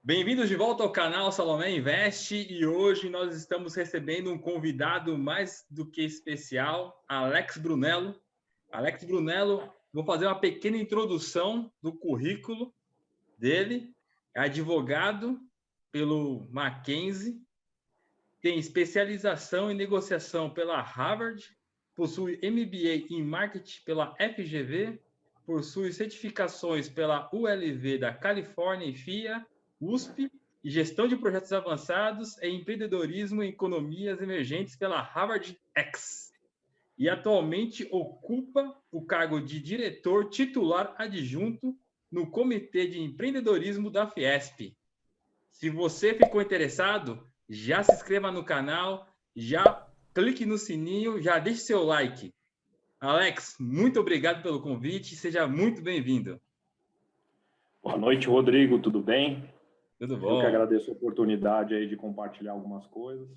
Bem-vindos de volta ao canal Salomé Invest e hoje nós estamos recebendo um convidado mais do que especial, Alex Brunello. Alex Brunello, vou fazer uma pequena introdução do currículo dele. É advogado pelo Mackenzie, tem especialização em negociação pela Harvard, possui MBA em Marketing pela FGV, possui certificações pela ULV da Califórnia e FIA, USP, e gestão de projetos avançados em empreendedorismo e economias emergentes pela Harvard X. E atualmente ocupa o cargo de diretor titular adjunto no Comitê de Empreendedorismo da Fiesp. Se você ficou interessado, já se inscreva no canal, já clique no sininho, já deixe seu like. Alex, muito obrigado pelo convite, seja muito bem-vindo. Boa noite, Rodrigo, tudo bem? Tudo Eu que bom. agradeço a oportunidade aí de compartilhar algumas coisas.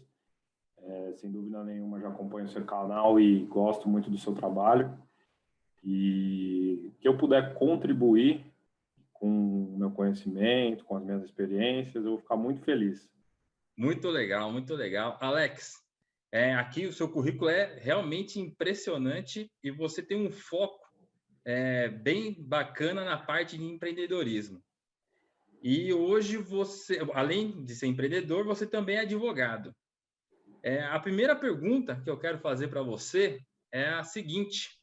Sem dúvida nenhuma, já acompanho o seu canal e gosto muito do seu trabalho. E que eu puder contribuir com o meu conhecimento, com as minhas experiências, eu vou ficar muito feliz. Muito legal, muito legal. Alex, aqui o seu currículo é realmente impressionante e você tem um foco bem bacana na parte de empreendedorismo. E hoje você, além de ser empreendedor, você também é advogado. A primeira pergunta que eu quero fazer para você é a seguinte: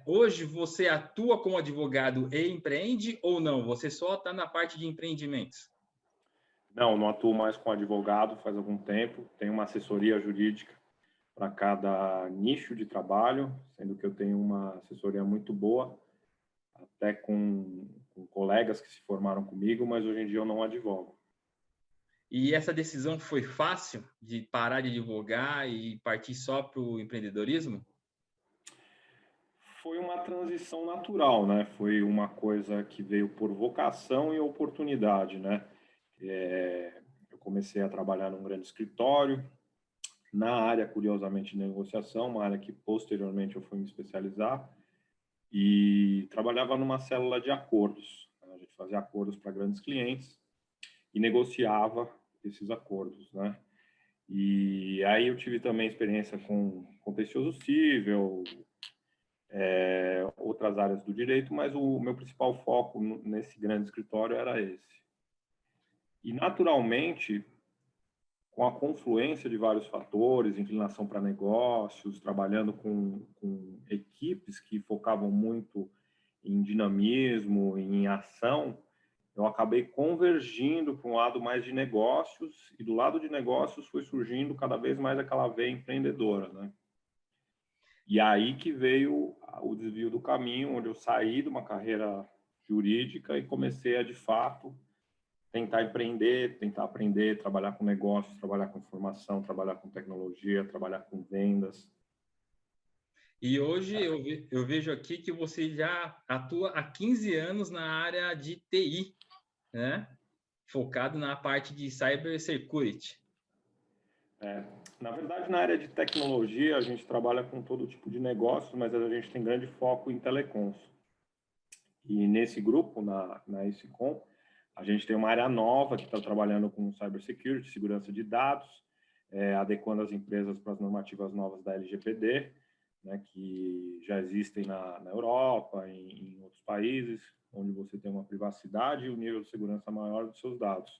hoje você atua como advogado e empreende ou não? Você só está na parte de empreendimentos? Não atuo mais com advogado faz algum tempo. Tenho uma assessoria jurídica para cada nicho de trabalho, sendo que eu tenho uma assessoria muito boa, até com colegas que se formaram comigo, mas hoje em dia eu não advogo. E essa decisão foi fácil de parar de advogar e partir só para o empreendedorismo? Foi uma transição natural, né? Foi uma coisa que veio por vocação e oportunidade, né? Eu comecei a trabalhar num grande escritório, na área, curiosamente, de negociação, uma área que posteriormente eu fui me especializar, e trabalhava numa célula de acordos. A gente fazia acordos para grandes clientes e negociava esses acordos, né? E aí eu tive também experiência com contencioso civil, outras áreas do direito, mas o meu principal foco nesse grande escritório era esse. E, naturalmente, com a confluência de vários fatores, inclinação para negócios, trabalhando com equipes que focavam muito em dinamismo, em ação, eu acabei convergindo para um lado mais de negócios, e do lado de negócios foi surgindo cada vez mais aquela veia empreendedora, né? E aí que veio o desvio do caminho, onde eu saí de uma carreira jurídica e comecei a, de fato, tentar empreender, tentar aprender, trabalhar com negócios, trabalhar com informação, trabalhar com tecnologia, trabalhar com vendas. E hoje eu vejo aqui que você já atua há 15 anos na área de TI, né? Focado na parte de cybersecurity. Na verdade, na área de tecnologia, a gente trabalha com todo tipo de negócio, mas a gente tem grande foco em telecoms. E nesse grupo, na Ecicom, a gente tem uma área nova que está trabalhando com cybersecurity, segurança de dados, adequando as empresas para as normativas novas da LGPD, né, que já existem na Europa, em outros países, onde você tem uma privacidade e um nível de segurança maior dos seus dados.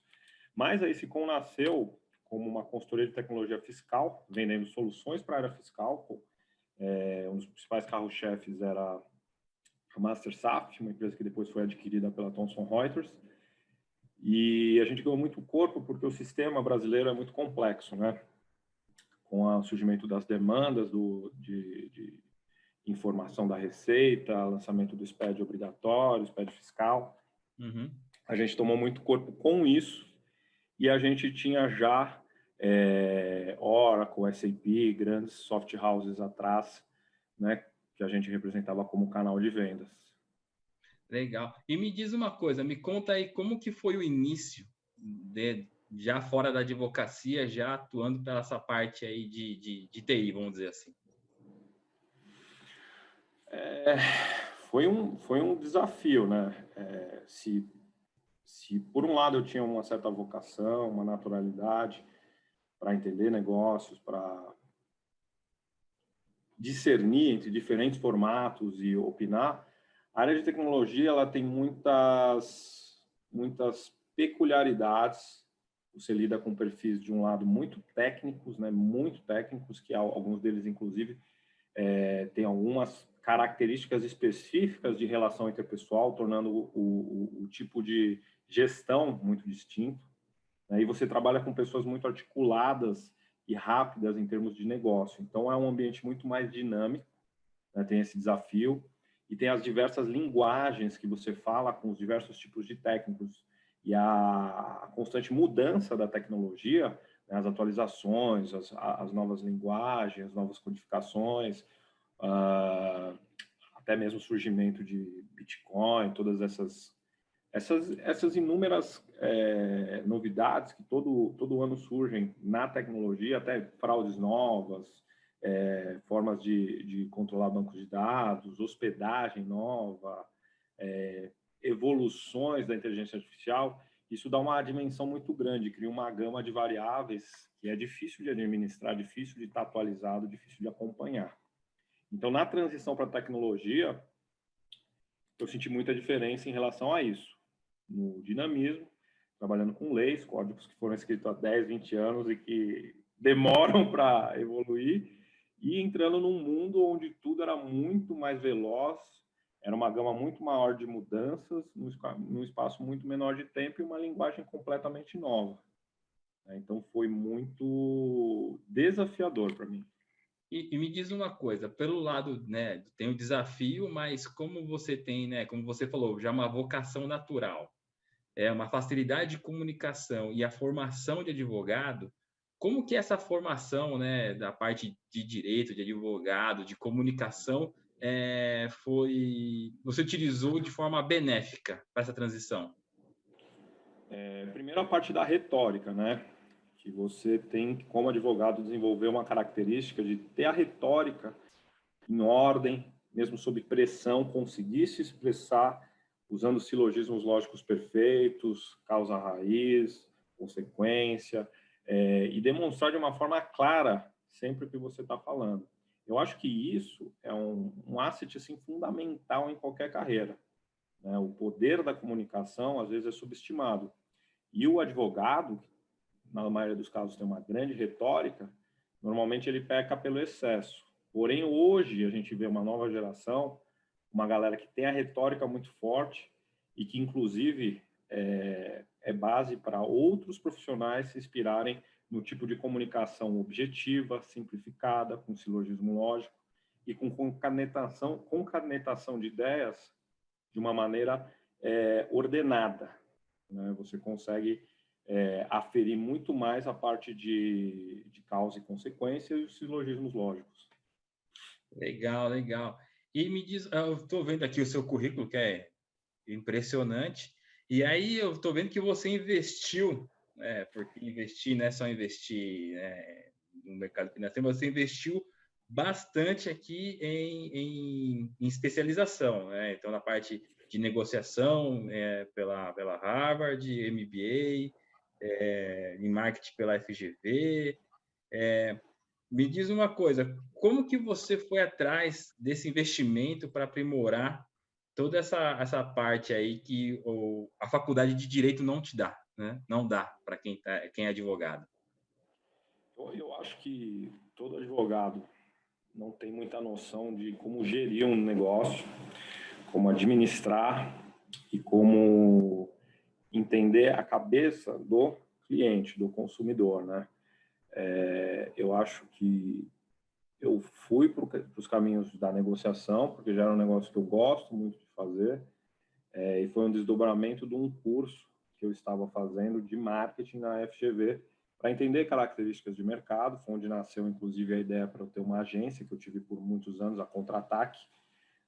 Mas a Ecicom nasceu como uma consultoria de tecnologia fiscal, vendendo soluções para a área fiscal. Um dos principais carros-chefes era a MasterSaf, uma empresa que depois foi adquirida pela Thomson Reuters. E a gente ganhou muito corpo porque o sistema brasileiro é muito complexo, né? Com o surgimento das demandas de informação da Receita, lançamento do SPED obrigatório, SPED fiscal. Uhum. A gente tomou muito corpo com isso e a gente tinha já Oracle, SAP, grandes soft houses atrás, né, que a gente representava como canal de vendas. Legal. E me diz uma coisa, me conta aí como que foi o início, já fora da advocacia, já atuando pela essa parte aí de TI, vamos dizer assim. Foi um desafio, né? Se se por um lado eu tinha uma certa vocação, uma naturalidade para entender negócios, para discernir entre diferentes formatos e opinar, a área de tecnologia ela tem muitas peculiaridades. Você lida com perfis de um lado muito técnicos, né, muito técnicos, que alguns deles inclusive têm algumas características específicas de relação interpessoal, tornando o tipo de gestão muito distinto. Né? E você trabalha com pessoas muito articuladas e rápidas em termos de negócio. Então, é um ambiente muito mais dinâmico, né? Tem esse desafio e tem as diversas linguagens que você fala com os diversos tipos de técnicos e a constante mudança da tecnologia, né? As atualizações, as novas linguagens, novas codificações, até mesmo o surgimento de Bitcoin, todas essas inúmeras novidades que todo ano surgem na tecnologia, até fraudes novas, formas de controlar bancos de dados, hospedagem nova, evoluções da inteligência artificial, isso dá uma dimensão muito grande, cria uma gama de variáveis que é difícil de administrar, difícil de estar atualizado, difícil de acompanhar. Então, na transição para a tecnologia, eu senti muita diferença em relação a isso. No dinamismo, trabalhando com leis, códigos que foram escritos há 10, 20 anos e que demoram para evoluir, e entrando num mundo onde tudo era muito mais veloz, era uma gama muito maior de mudanças, num espaço muito menor de tempo e uma linguagem completamente nova. Então, foi muito desafiador para mim. E me diz uma coisa, pelo lado, né, tem o desafio, mas como você tem, né, como você falou, já uma vocação natural, uma facilidade de comunicação e a formação de advogado, como que essa formação, né, da parte de direito, de advogado, de comunicação, você utilizou de forma benéfica para essa transição? Primeiro a parte da retórica, né? Que você tem, como advogado, desenvolver uma característica de ter a retórica em ordem, mesmo sob pressão, conseguir se expressar usando silogismos lógicos perfeitos, causa raiz, consequência, e demonstrar de uma forma clara sempre o que você está falando. Eu acho que isso é um asset assim, fundamental em qualquer carreira. Né? O poder da comunicação, às vezes, é subestimado. E o advogado, na maioria dos casos tem uma grande retórica, normalmente ele peca pelo excesso. Porém, hoje a gente vê uma nova geração, uma galera que tem a retórica muito forte e que, inclusive, é base para outros profissionais se inspirarem no tipo de comunicação objetiva, simplificada, com silogismo lógico e com concatenação de ideias de uma maneira ordenada. Né? Você consegue aferir muito mais a parte de causa e consequência e os silogismos lógicos. Legal, legal. E me diz, eu estou vendo aqui o seu currículo, que é impressionante, e aí eu estou vendo que você investiu, porque investir não é só investir, né, no mercado financeiro, você investiu bastante aqui em especialização, né? Então, na parte de negociação pela Harvard, MBA, em marketing pela FGV. Me diz uma coisa, como que você foi atrás desse investimento para aprimorar toda essa parte aí que a faculdade de Direito não te dá, né? Não dá para quem é advogado? Eu acho que todo advogado não tem muita noção de como gerir um negócio, como administrar e como entender a cabeça do cliente, do consumidor, né? Eu acho que eu fui para os caminhos da negociação, porque já era um negócio que eu gosto muito de fazer, e foi um desdobramento de um curso que eu estava fazendo de marketing na FGV, para entender características de mercado, foi onde nasceu, inclusive, a ideia para eu ter uma agência, que eu tive por muitos anos, a Contra-Ataque,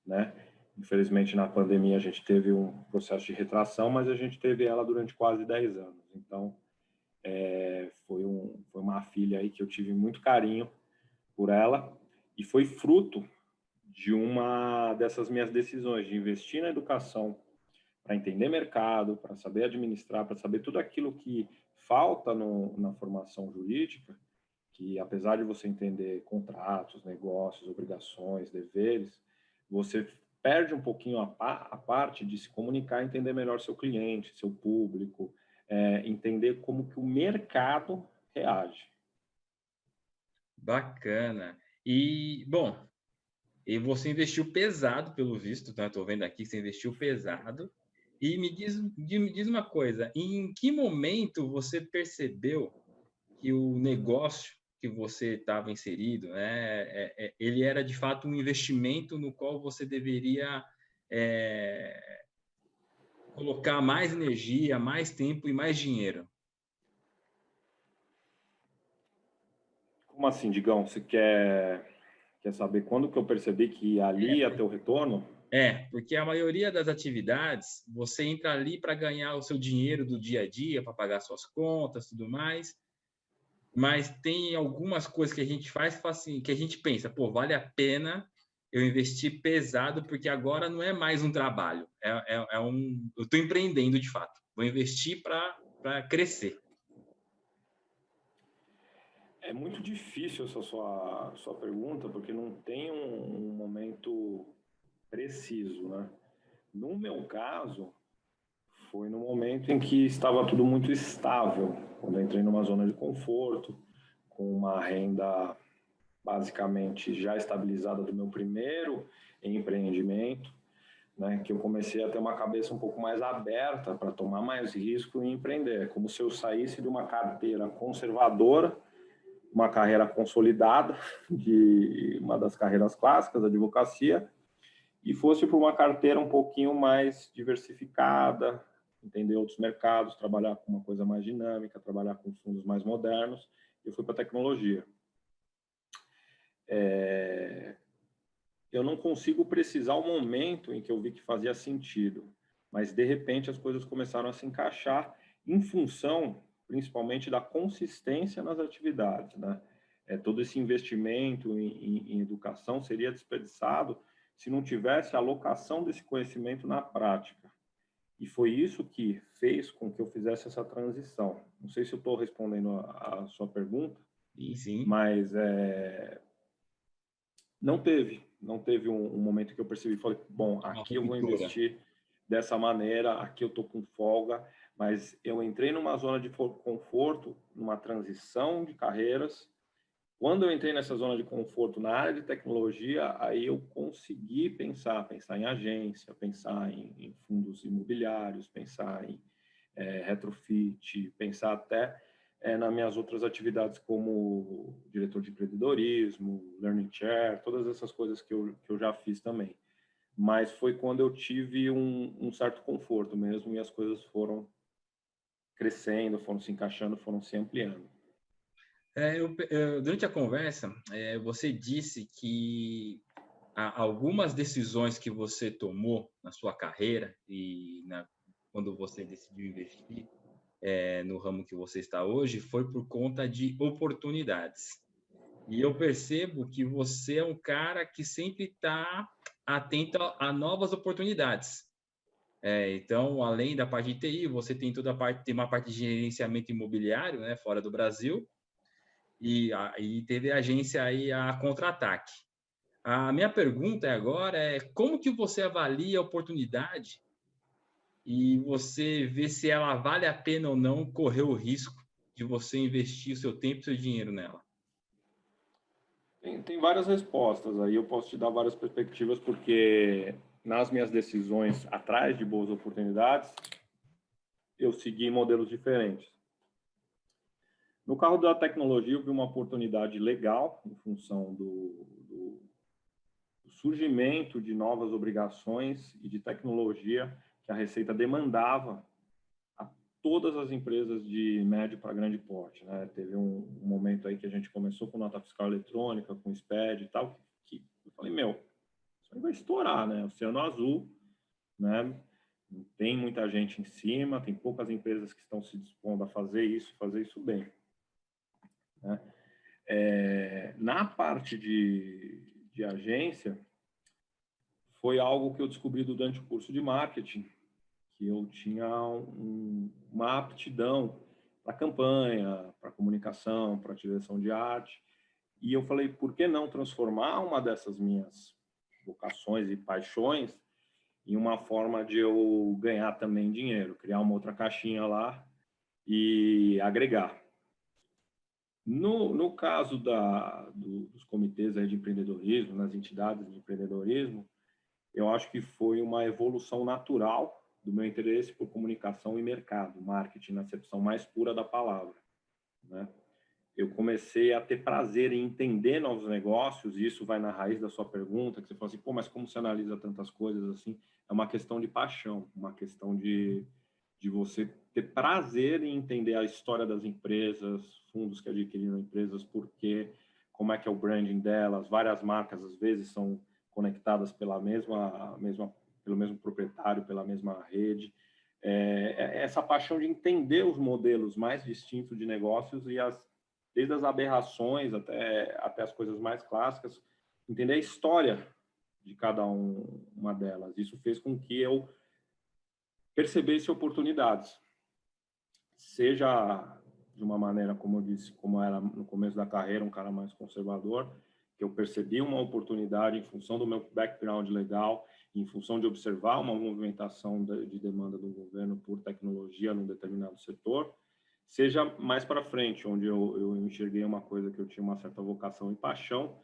né? Infelizmente, na pandemia, a gente teve um processo de retração, mas a gente teve ela durante quase 10 anos. Então, foi uma filha aí que eu tive muito carinho por ela e foi fruto de uma dessas minhas decisões de investir na educação para entender mercado, para saber administrar, para saber tudo aquilo que falta na formação jurídica, que apesar de você entender contratos, negócios, obrigações, deveres, você perde um pouquinho a parte de se comunicar, entender melhor seu cliente, seu público, entender como que o mercado reage. Bacana. E, bom, e você investiu pesado, pelo visto, tá? Estou vendo aqui que você investiu pesado. E me diz uma coisa, em que momento você percebeu que o negócio que você estava inserido, né, ele era de fato um investimento no qual você deveria colocar mais energia, mais tempo e mais dinheiro? Como assim, Digão? Você quer saber quando que eu percebi que ali ia ter o retorno? Porque a maioria das atividades, você entra ali para ganhar o seu dinheiro do dia a dia, para pagar suas contas, tudo mais, mas tem algumas coisas que a gente faz assim, que a gente pensa, pô, vale a pena eu investir pesado, porque agora não é mais um trabalho, eu estou empreendendo de fato, vou investir para crescer. É muito difícil essa sua pergunta, porque não tem um momento preciso, né? No meu caso, foi no momento em que estava tudo muito estável, quando eu entrei numa zona de conforto, com uma renda basicamente já estabilizada do meu primeiro empreendimento, né, que eu comecei a ter uma cabeça um pouco mais aberta para tomar mais risco e empreender. É como se eu saísse de uma carteira conservadora, uma carreira consolidada, de uma das carreiras clássicas da advocacia, e fosse para uma carteira um pouquinho mais diversificada, entender outros mercados, trabalhar com uma coisa mais dinâmica, trabalhar com fundos mais modernos. Eu fui para a tecnologia. Eu não consigo precisar o momento em que eu vi que fazia sentido, mas de repente as coisas começaram a se encaixar em função, principalmente, da consistência nas atividades, né? Todo esse investimento em educação seria desperdiçado se não tivesse a alocação desse conhecimento na prática. E foi isso que fez com que eu fizesse essa transição. Não sei se eu estou respondendo a sua pergunta, Sim. mas não teve um momento que eu percebi, falei, bom, Uma aqui eu vou ruptura. investir dessa maneira, aqui eu estou com folga, mas eu entrei numa zona de conforto, numa transição de carreiras. Quando eu entrei nessa zona de conforto na área de tecnologia, aí eu consegui pensar em agência, pensar em fundos imobiliários, pensar em retrofit, pensar até nas minhas outras atividades como diretor de empreendedorismo, learning chair, todas essas coisas que eu já fiz também. Mas foi quando eu tive um certo conforto mesmo e as coisas foram crescendo, foram se encaixando, foram se ampliando. Durante a conversa, você disse que algumas decisões que você tomou na sua carreira quando você decidiu investir no ramo que você está hoje foi por conta de oportunidades. E eu percebo que você é um cara que sempre está atento a novas oportunidades. Então, além da parte de TI, você tem uma parte de gerenciamento imobiliário, né, fora do Brasil, e teve a agência aí a Contra-Ataque. A minha pergunta agora é como que você avalia a oportunidade e você vê se ela vale a pena ou não correr o risco de você investir o seu tempo e seu dinheiro nela? Tem várias respostas aí, eu posso te dar várias perspectivas, porque nas minhas decisões atrás de boas oportunidades, eu segui modelos diferentes. No carro da tecnologia, eu vi uma oportunidade legal em função do surgimento de novas obrigações e de tecnologia que a Receita demandava a todas as empresas de médio para grande porte, né? Teve um momento aí que a gente começou com nota fiscal eletrônica, com SPED e tal, que eu falei, meu, isso aí vai estourar, né? Oceano Azul, né? Não tem muita gente em cima, tem poucas empresas que estão se dispondo a fazer isso bem, né? Na parte de agência, foi algo que eu descobri durante o curso de marketing, que eu tinha uma aptidão para campanha, para comunicação, para direção de arte. E eu falei, por que não transformar uma dessas minhas vocações e paixões em uma forma de eu ganhar também dinheiro, criar uma outra caixinha lá e agregar. No caso dos comitês aí de empreendedorismo, nas entidades de empreendedorismo, eu acho que foi uma evolução natural do meu interesse por comunicação e mercado, marketing na acepção mais pura da palavra, né? Eu comecei a ter prazer em entender novos negócios, e isso vai na raiz da sua pergunta, que você fala assim, pô, mas como você analisa tantas coisas assim? É uma questão de paixão, uma questão de você ter prazer em entender a história das empresas, fundos que adquiriram empresas, por quê, como é que é o branding delas, várias marcas às vezes são conectadas pelo mesmo proprietário, pela mesma rede. Essa paixão de entender os modelos mais distintos de negócios e desde as aberrações até as coisas mais clássicas, entender a história de cada uma delas. Isso fez com que eu percebesse oportunidades, seja de uma maneira, como eu disse, como era no começo da carreira, um cara mais conservador, que eu percebi uma oportunidade em função do meu background legal, em função de observar uma movimentação de demanda do governo por tecnologia num determinado setor, seja mais para frente, onde eu enxerguei uma coisa que eu tinha uma certa vocação e paixão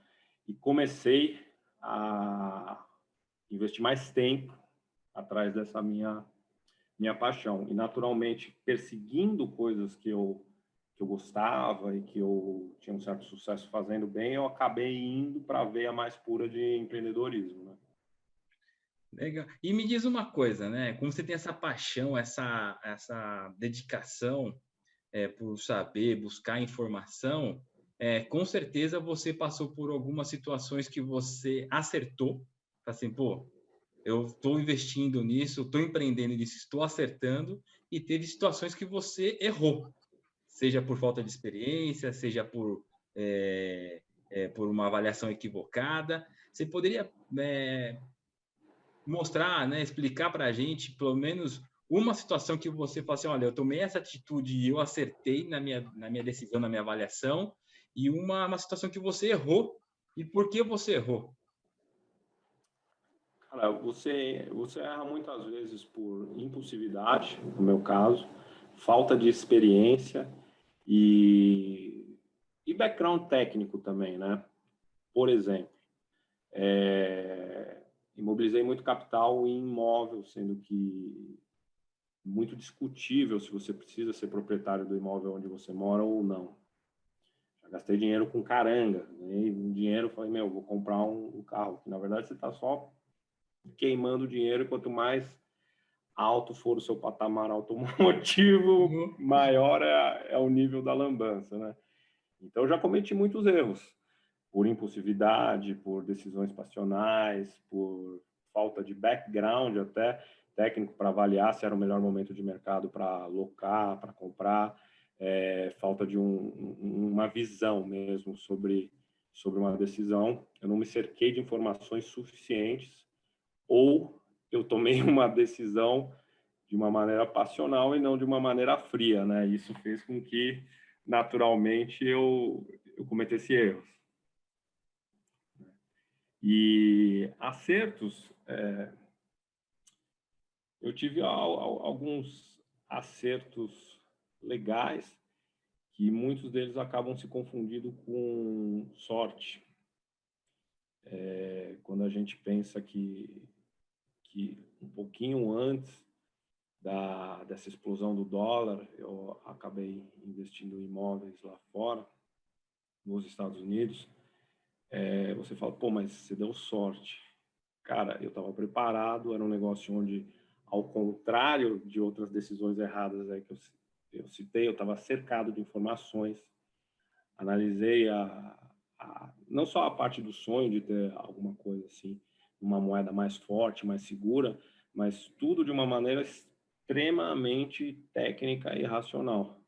e comecei a investir mais tempo atrás dessa minha paixão. E, naturalmente, perseguindo coisas que eu gostava e que eu tinha um certo sucesso fazendo bem, eu acabei indo para a veia mais pura de empreendedorismo, né? Legal. E me diz uma coisa, né? Como você tem essa paixão, essa dedicação por saber, buscar informação, com certeza você passou por algumas situações que você acertou, assim, pô, eu estou investindo nisso, estou empreendendo nisso, estou acertando, e teve situações que você errou, seja por falta de experiência, seja por uma avaliação equivocada. Você poderia mostrar, né, explicar para a gente, pelo menos, uma situação que você fala assim, olha, eu tomei essa atitude e eu acertei na minha decisão, na minha avaliação, e uma situação que você errou, e por que você errou? Cara, você erra muitas vezes por impulsividade, no meu caso, falta de experiência e background técnico também, né? Por exemplo, imobilizei muito capital em imóvel, sendo que muito discutível se você precisa ser proprietário do imóvel onde você mora ou não. Já gastei dinheiro com caranga, né? Dinheiro, falei, meu, vou comprar um carro, que na verdade você está só queimando dinheiro, quanto mais alto for o seu patamar automotivo, maior é o nível da lambança, né? Então, eu já cometi muitos erros, por impulsividade, por decisões passionais, por falta de background até técnico para avaliar se era o melhor momento de mercado para alocar, para comprar, falta de uma visão mesmo sobre uma decisão. Eu não me cerquei de informações suficientes ou eu tomei uma decisão de uma maneira passional e não de uma maneira fria, né? Isso fez com que, naturalmente, eu cometesse erros. E acertos, eu tive alguns acertos legais, que muitos deles acabam se confundindo com sorte. Quando a gente pensa que um pouquinho antes dessa explosão do dólar, eu acabei investindo em imóveis lá fora, nos Estados Unidos. Você fala, pô, mas você deu sorte. Cara, eu estava preparado, era um negócio onde, ao contrário de outras decisões erradas aí que eu citei, eu estava cercado de informações, analisei não só a parte do sonho de ter alguma coisa assim, uma moeda mais forte, mais segura, mas tudo de uma maneira extremamente técnica e racional,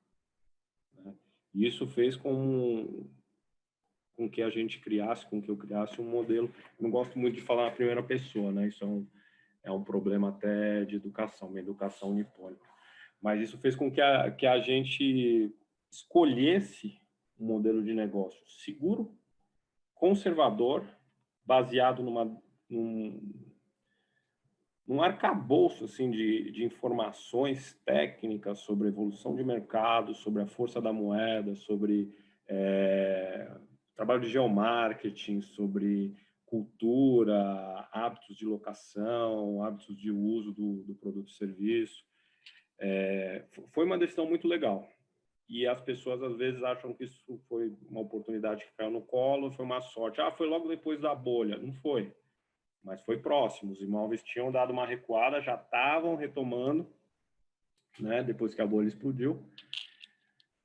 né? E isso fez com que a gente criasse, com que eu criasse um modelo. Eu não gosto muito de falar na primeira pessoa, né? Isso é um problema até de educação, uma educação nipônica. Mas isso fez com que a gente escolhesse um modelo de negócio seguro, conservador, baseado num arcabouço assim, de informações técnicas sobre a evolução de mercado, sobre a força da moeda, sobre trabalho de geomarketing, sobre cultura, hábitos de locação, hábitos de uso do produto e serviço. Foi uma decisão muito legal. E as pessoas, às vezes, acham que isso foi uma oportunidade que caiu no colo, foi uma sorte. Foi logo depois da bolha. Não foi, mas foi próximo. Os imóveis tinham dado uma recuada, já estavam retomando, né, depois que a bolha explodiu.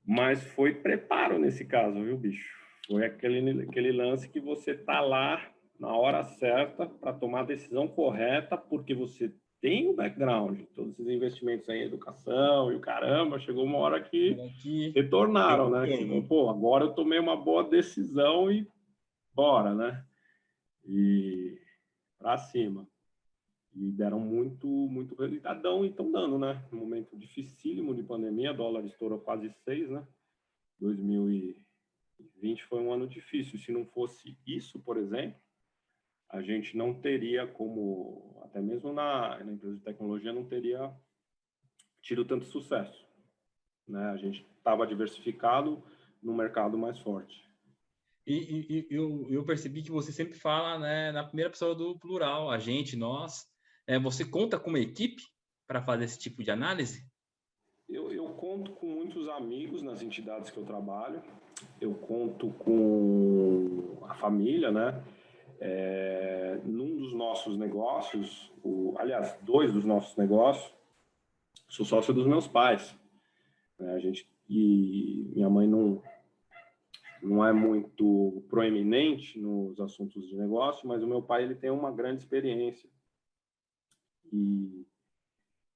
Mas foi preparo nesse caso, viu, bicho? Foi aquele lance que você tá lá na hora certa para tomar a decisão correta, porque você tem o background, todos esses investimentos aí em educação e o caramba, chegou uma hora que retornaram, né? Que, pô, agora eu tomei uma boa decisão e bora, né? E para cima. E deram muito resultado e estão dando, né? Um momento dificílimo de pandemia, dólar estourou quase 6, né? 2020 foi um ano difícil. Se não fosse isso, por exemplo, a gente não teria como, até mesmo na empresa de tecnologia, não teria tido tanto sucesso, né? A gente estava diversificado no mercado mais forte. E eu percebi que você sempre fala, né, na primeira pessoa do plural, a gente, nós. Você conta com uma equipe para fazer esse tipo de análise? Eu conto com muitos amigos nas entidades que eu trabalho. Eu conto com a família, né? Num dos nossos negócios, aliás, 2 dos nossos negócios, sou sócio dos meus pais. E minha mãe não é muito proeminente nos assuntos de negócio, mas o meu pai ele tem uma grande experiência. E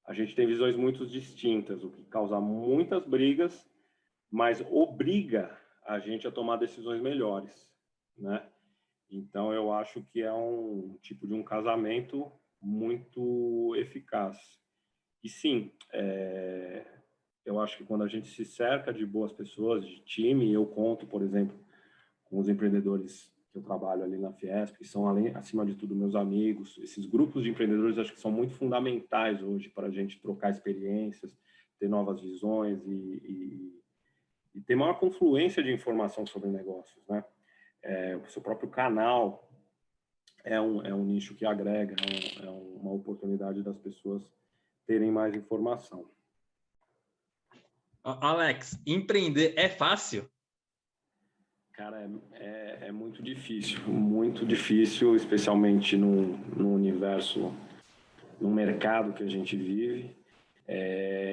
a gente tem visões muito distintas, o que causa muitas brigas, mas obriga a gente a tomar decisões melhores, né? Então, eu acho que é um tipo de um casamento muito eficaz. E sim, eu acho que quando a gente se cerca de boas pessoas, de time, eu conto, por exemplo, com os empreendedores que eu trabalho ali na Fiesp, que são, acima de tudo, meus amigos. Esses grupos de empreendedores acho que são muito fundamentais hoje para a gente trocar experiências, ter novas visões e ter maior confluência de informação sobre negócios, né? O seu próprio canal é um nicho que agrega, é uma oportunidade das pessoas terem mais informação. Alex, empreender é fácil? Cara, é muito difícil, especialmente no universo, no mercado que a gente vive.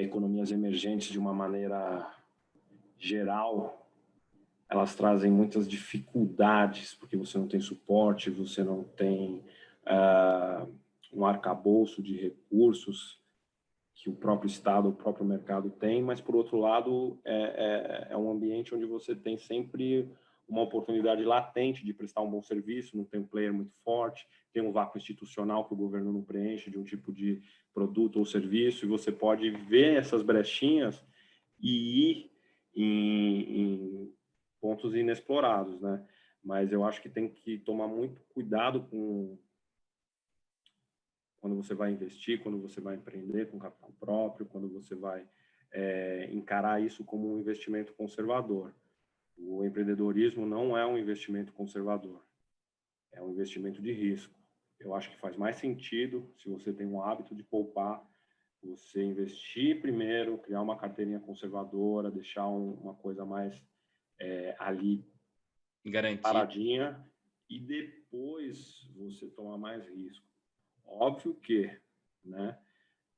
Economias emergentes, de uma maneira geral, elas trazem muitas dificuldades, porque você não tem suporte, você não tem um arcabouço de recursos que o próprio Estado, o próprio mercado tem, mas, por outro lado, é um ambiente onde você tem sempre uma oportunidade latente de prestar um bom serviço, não tem um player muito forte, tem um vácuo institucional que o governo não preenche de um tipo de produto ou serviço, e você pode ver essas brechinhas e ir em pontos inexplorados, né? Mas eu acho que tem que tomar muito cuidado com quando você vai investir, quando você vai empreender com capital próprio, quando você vai encarar isso como um investimento conservador. O empreendedorismo não é um investimento conservador, é um investimento de risco. Eu acho que faz mais sentido, se você tem um hábito de poupar, você investir primeiro, criar uma carteirinha conservadora, deixar uma coisa mais ali Garantido, paradinha, e depois você tomar mais risco. Óbvio que, né,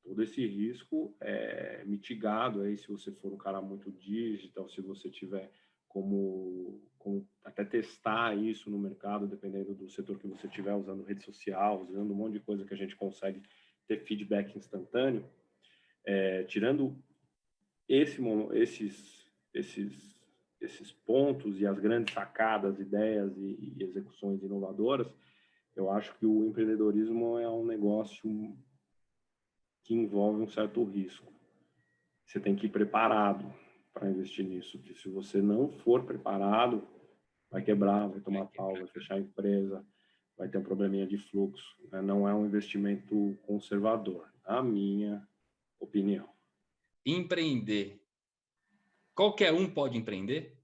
todo esse risco é mitigado aí se você for um cara muito digital, se você tiver como até testar isso no mercado, dependendo do setor que você estiver, usando rede social, usando um monte de coisa que a gente consegue ter feedback instantâneo. Tirando esses pontos e as grandes sacadas, ideias e execuções inovadoras, Eu acho que o empreendedorismo é um negócio que envolve um certo risco. Você tem que ir preparado para investir nisso, porque se você não for preparado, vai quebrar, vai tomar pau, vai fechar a empresa, vai ter um probleminha de fluxo, né? Não é um investimento conservador, na minha opinião. Empreender. Qualquer um pode empreender?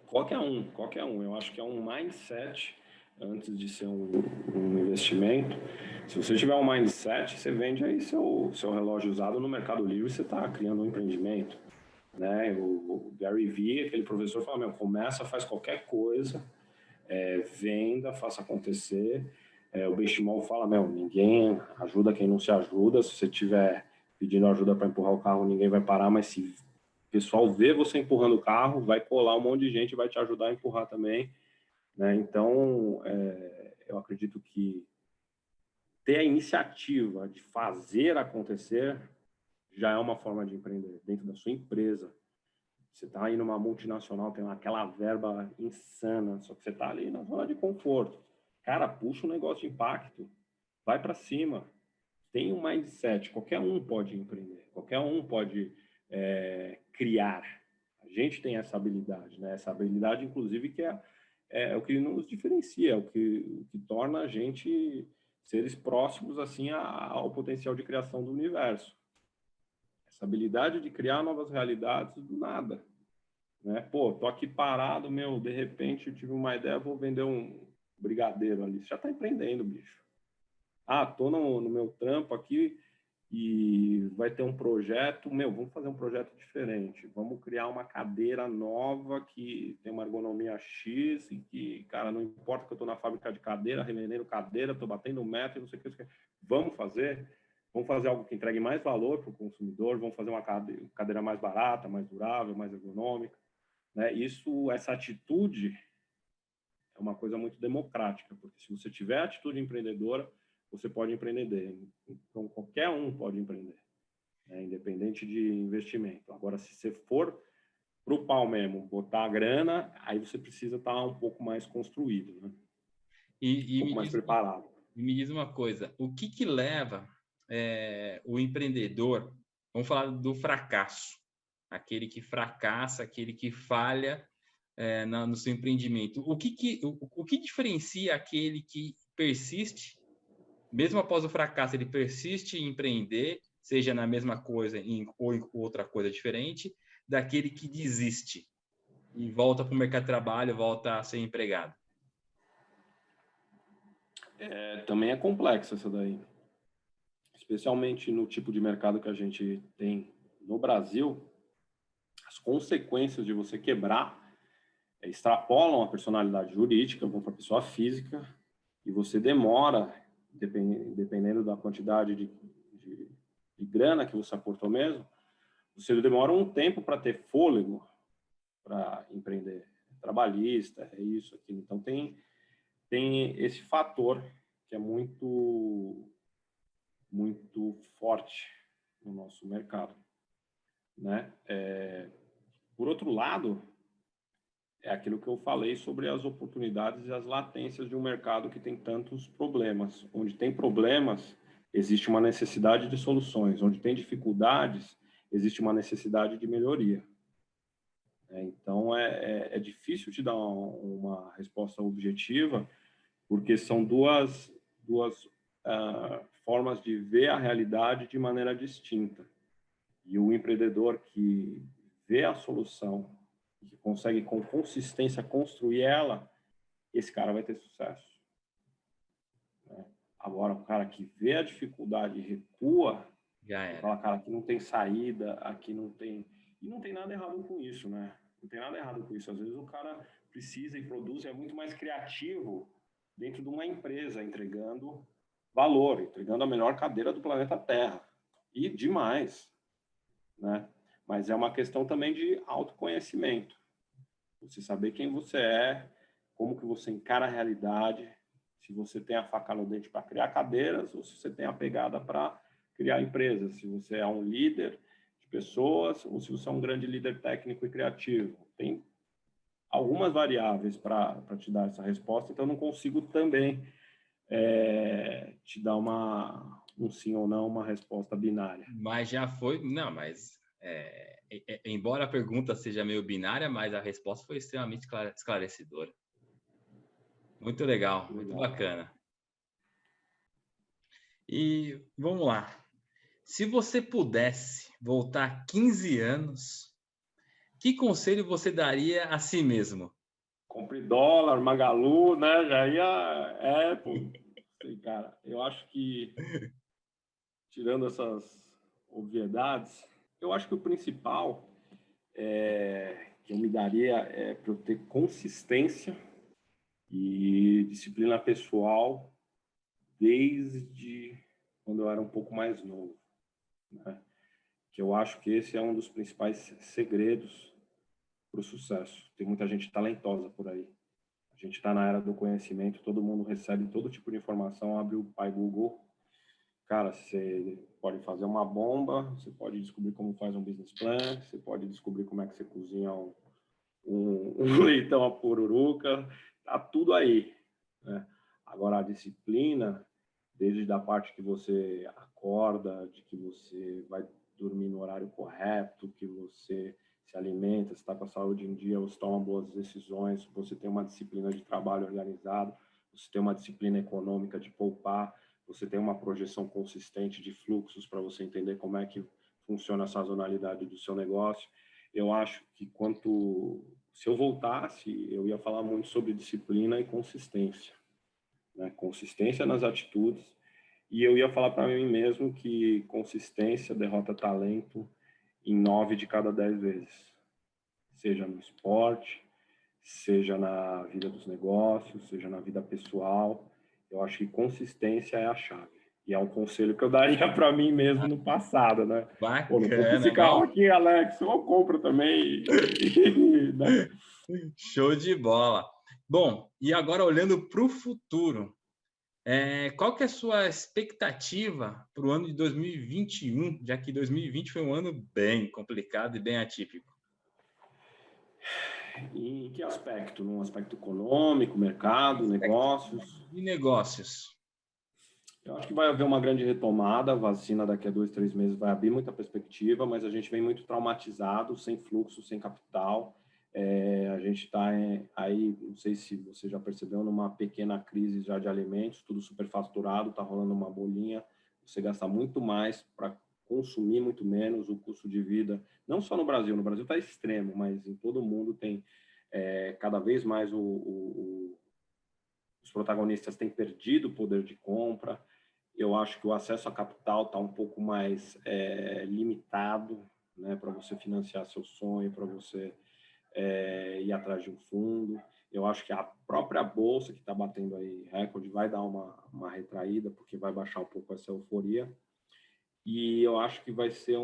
Qualquer um, qualquer um. Eu acho que é um mindset antes de ser um investimento. Se você tiver um mindset, você vende aí seu relógio usado no Mercado Livre, você está criando um empreendimento, né? O Gary Vee, aquele professor, fala, meu, começa, faz qualquer coisa, venda, faça acontecer. O Benchimol fala, meu, ninguém ajuda quem não se ajuda. Se você estiver pedindo ajuda para empurrar o carro, ninguém vai parar, mas se o pessoal vê você empurrando o carro, vai colar um monte de gente, vai te ajudar a empurrar também, né? Então, eu acredito que ter a iniciativa de fazer acontecer já é uma forma de empreender dentro da sua empresa. Você está aí numa multinacional, tem aquela verba insana, só que você está ali na zona de conforto. Cara, puxa um negócio de impacto, vai para cima. Tem um mindset, qualquer um pode empreender, qualquer um pode criar. A gente tem essa habilidade, né? Essa habilidade, inclusive, que é o que nos diferencia, o que torna a gente seres próximos assim ao potencial de criação do universo. Essa habilidade de criar novas realidades do nada, né? Pô, tô aqui parado, meu, de repente eu tive uma ideia, vou vender um brigadeiro ali. Você já tá empreendendo, bicho. Ah, tô no meu trampo aqui e vai ter um projeto, meu, vamos fazer um projeto diferente. Vamos criar uma cadeira nova que tem uma ergonomia X e que, cara, não importa que eu tô na fábrica de cadeira, revendendo cadeira, tô batendo meta e não sei o que. Vamos fazer algo que entregue mais valor para o consumidor, vamos fazer uma cadeira mais barata, mais durável, mais ergonômica, né? Essa atitude é uma coisa muito democrática, porque se você tiver atitude empreendedora, você pode empreender. Então, qualquer um pode empreender, né? Independente de investimento. Agora, se você for para o pau mesmo, botar a grana, aí você precisa estar um pouco mais construído, né? Um pouco mais preparado. Me diz uma coisa, o que leva o empreendedor, vamos falar do fracasso, aquele que fracassa, aquele que falha no seu empreendimento. O que diferencia aquele que persiste, mesmo após o fracasso, ele persiste em empreender, seja na mesma coisa ou em outra coisa diferente, daquele que desiste e volta para o mercado de trabalho, volta a ser empregado? Também é complexo essa daí. Especialmente no tipo de mercado que a gente tem no Brasil, as consequências de você quebrar extrapolam a personalidade jurídica, vão para a pessoa física, e você demora, dependendo da quantidade de grana que você aportou mesmo, você demora um tempo para ter fôlego para empreender. Trabalhista, é isso, aquilo. Então, tem esse fator que é muito forte no nosso mercado, né? Por outro lado, é aquilo que eu falei sobre as oportunidades e as latências de um mercado que tem tantos problemas. Onde tem problemas, existe uma necessidade de soluções. Onde tem dificuldades, existe uma necessidade de melhoria. Então, é difícil te dar uma resposta objetiva, porque são duas formas de ver a realidade de maneira distinta. E o empreendedor que vê a solução, que consegue com consistência construir ela, esse cara vai ter sucesso, né? Agora, o cara que vê a dificuldade e recua, Já era. fala, cara, aqui não tem saída, aqui não tem... E não tem nada errado com isso, né? Não tem nada errado com isso. Às vezes o cara precisa e produz, é muito mais criativo dentro de uma empresa, entregando valor, entregando a melhor cadeira do planeta Terra. E demais, né? Mas é uma questão também de autoconhecimento. Você saber quem você é, como que você encara a realidade, se você tem a faca no dente para criar cadeiras ou se você tem a pegada para criar empresas, se você é um líder de pessoas ou se você é um grande líder técnico e criativo. Tem algumas variáveis para te dar essa resposta, então eu não consigo também te dar um sim ou não, uma resposta binária. Mas já foi... Não, mas... embora a pergunta seja meio binária, mas a resposta foi extremamente esclarecedora. Muito legal, muito bacana. E vamos lá. Se você pudesse voltar 15 anos, que conselho você daria a si mesmo? Compre dólar, Magalu, né? Já ia... Pô, sei, cara. Eu acho que, tirando essas obviedades, eu acho que o principal que eu me daria é para eu ter consistência e disciplina pessoal desde quando eu era um pouco mais novo, né? Que eu acho que esse é um dos principais segredos para o sucesso. Tem muita gente talentosa por aí. A gente está na era do conhecimento, todo mundo recebe todo tipo de informação, abre o pai Google. Cara, você pode fazer uma bomba, você pode descobrir como faz um business plan, você pode descobrir como é que você cozinha um leitão a pururuca, tá tudo aí, né? Agora, a disciplina, desde a parte que você acorda, de que você vai dormir no horário correto, que você se alimenta, você está com a saúde em dia, você toma boas decisões, você tem uma disciplina de trabalho organizado, você tem uma disciplina econômica de poupar, você tem uma projeção consistente de fluxos para você entender como é que funciona a sazonalidade do seu negócio. Eu acho que se eu voltasse, eu ia falar muito sobre disciplina e consistência, né? Consistência nas atitudes, e eu ia falar para mim mesmo que consistência derrota talento em 9 de cada 10 vezes, seja no esporte, seja na vida dos negócios, seja na vida pessoal. Eu acho que consistência é a chave. E é um conselho que eu daria para mim mesmo no passado, né? Pô, não tô com esse Bacana, carro não? aqui, Alex, eu compro também. Né? Show de bola. Bom, e agora olhando para o futuro, qual que é a sua expectativa para o ano de 2021, já que 2020 foi um ano bem complicado e bem atípico? Em que aspecto? Num aspecto econômico, mercado, Aspecto negócios? de negócios. Eu acho que vai haver uma grande retomada. A vacina daqui a 2, 3 meses vai abrir muita perspectiva, mas a gente vem muito traumatizado, sem fluxo, sem capital. A gente está aí, não sei se você já percebeu, numa pequena crise já de alimentos, tudo superfaturado, está rolando uma bolinha. Você gasta muito mais para consumir muito menos, o custo de vida, não só no Brasil está extremo, mas em todo o mundo tem cada vez mais os protagonistas têm perdido o poder de compra. Eu acho que o acesso a capital está um pouco mais limitado, né, para você financiar seu sonho, para você ir atrás de um fundo. Eu acho que a própria bolsa que está batendo aí recorde vai dar uma retraída, porque vai baixar um pouco essa euforia. E eu acho que vai ser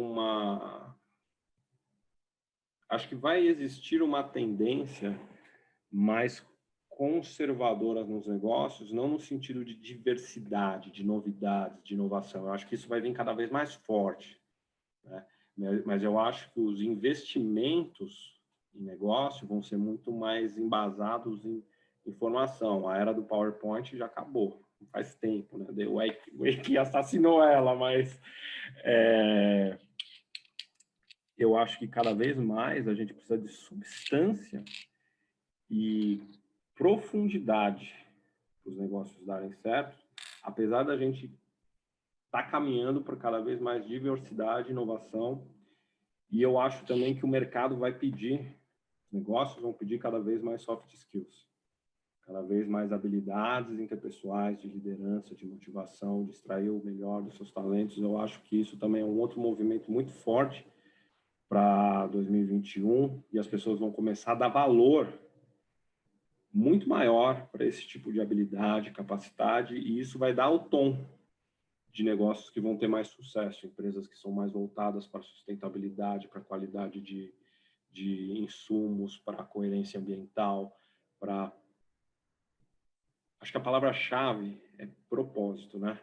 acho que vai existir uma tendência mais conservadoras nos negócios, não no sentido de diversidade, de novidades, de inovação. Eu acho que isso vai vir cada vez mais forte, né? Mas eu acho que os investimentos em negócio vão ser muito mais embasados em informação. A era do PowerPoint já acabou, faz tempo, né? O Wake assassinou ela, mas eu acho que cada vez mais a gente precisa de substância e profundidade para os negócios darem certo, apesar da gente estar caminhando para cada vez mais diversidade, inovação, e eu acho também que o mercado vai pedir, os negócios vão pedir cada vez mais soft skills, cada vez mais habilidades interpessoais, de liderança, de motivação, de extrair o melhor dos seus talentos. Eu acho que isso também é um outro movimento muito forte para 2021, e as pessoas vão começar a dar valor muito maior para esse tipo de habilidade, capacidade, e isso vai dar o tom de negócios que vão ter mais sucesso, empresas que são mais voltadas para a sustentabilidade, para a qualidade de insumos, para a coerência ambiental, para... Acho que a palavra-chave é propósito, né?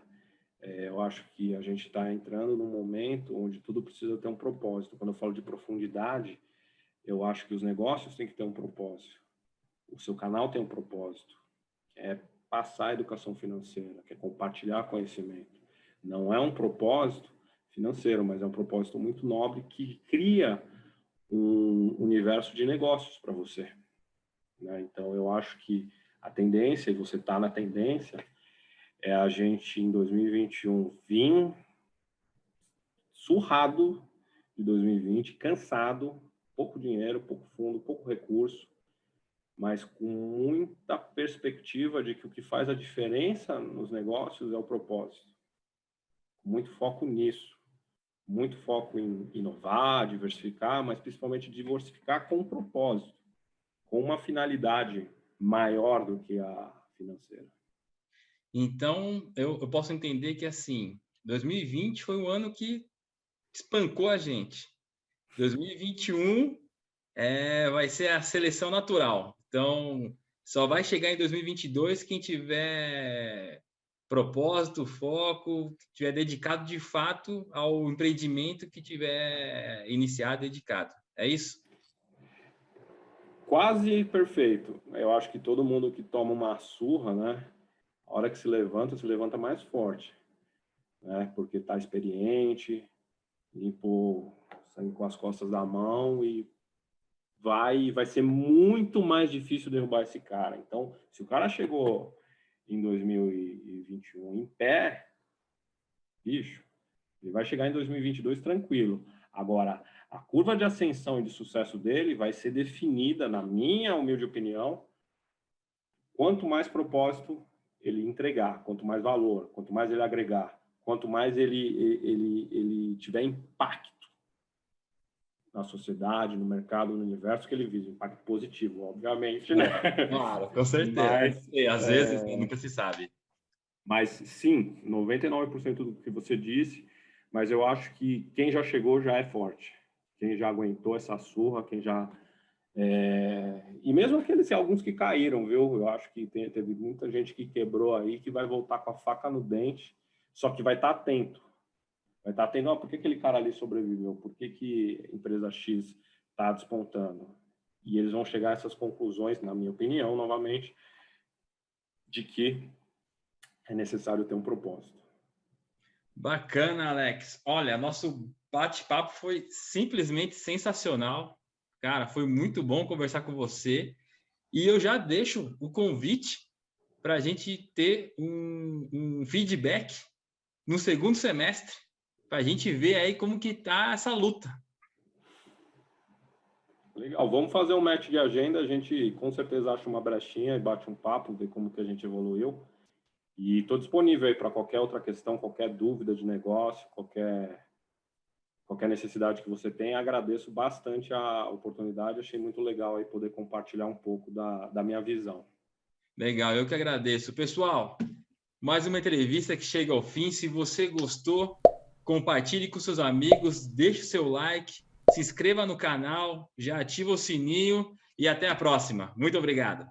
Eu acho que a gente está entrando num momento onde tudo precisa ter um propósito. Quando eu falo de profundidade, eu acho que os negócios têm que ter um propósito. O seu canal tem um propósito, que é passar a educação financeira, que é compartilhar conhecimento. Não é um propósito financeiro, mas é um propósito muito nobre que cria um universo de negócios para você, né? Então, eu acho que a tendência, e você está na tendência, é a gente, em 2021, vir surrado de 2020, cansado, pouco dinheiro, pouco fundo, pouco recurso, mas com muita perspectiva de que o que faz a diferença nos negócios é o propósito. Muito foco nisso. Muito foco em inovar, diversificar, mas principalmente diversificar com um propósito, com uma finalidade maior do que a financeira. Então, eu posso entender que, assim, 2020 foi um ano que espancou a gente. 2021 vai ser a seleção natural. Então, só vai chegar em 2022 quem tiver propósito, foco, tiver dedicado de fato ao empreendimento que tiver iniciado, dedicado. É isso? Quase perfeito. Eu acho que todo mundo que toma uma surra, né, a hora que se levanta mais forte, né, porque está experiente, limpou sangue com as costas da mão e vai ser muito mais difícil derrubar esse cara. Então, se o cara chegou em 2021 em pé, bicho, ele vai chegar em 2022 tranquilo. Agora, a curva de ascensão e de sucesso dele vai ser definida, na minha humilde opinião, quanto mais propósito ele entregar, quanto mais valor, quanto mais ele agregar, quanto mais ele tiver impacto na sociedade, no mercado, no universo que ele visa, impacto positivo, obviamente, né? Claro, com certeza. Mas, às vezes, né, nunca se sabe. Mas sim, 99% do que você disse, mas eu acho que quem já chegou já é forte. Quem já aguentou essa surra, quem já... E mesmo alguns que caíram, viu? Eu acho que teve muita gente que quebrou aí, que vai voltar com a faca no dente, só que vai estar atento. Vai estar atento, por que aquele cara ali sobreviveu? Por que a empresa X está despontando? E eles vão chegar a essas conclusões, na minha opinião, novamente, de que é necessário ter um propósito. Bacana, Alex. Olha, nosso bate-papo foi simplesmente sensacional. Cara, foi muito bom conversar com você. E eu já deixo o convite para a gente ter um feedback no segundo semestre, para a gente ver aí como que tá essa luta. Legal, vamos fazer um match de agenda, a gente com certeza acha uma brechinha e bate um papo, ver como que a gente evoluiu. E estou disponível aí para qualquer outra questão, qualquer dúvida de negócio, qualquer necessidade que você tenha. Agradeço bastante a oportunidade, achei muito legal aí poder compartilhar um pouco da minha visão. Legal, eu que agradeço. Pessoal, mais uma entrevista que chega ao fim. Se você gostou, compartilhe com seus amigos, deixe o seu like, se inscreva no canal, já ativa o sininho e até a próxima. Muito obrigado.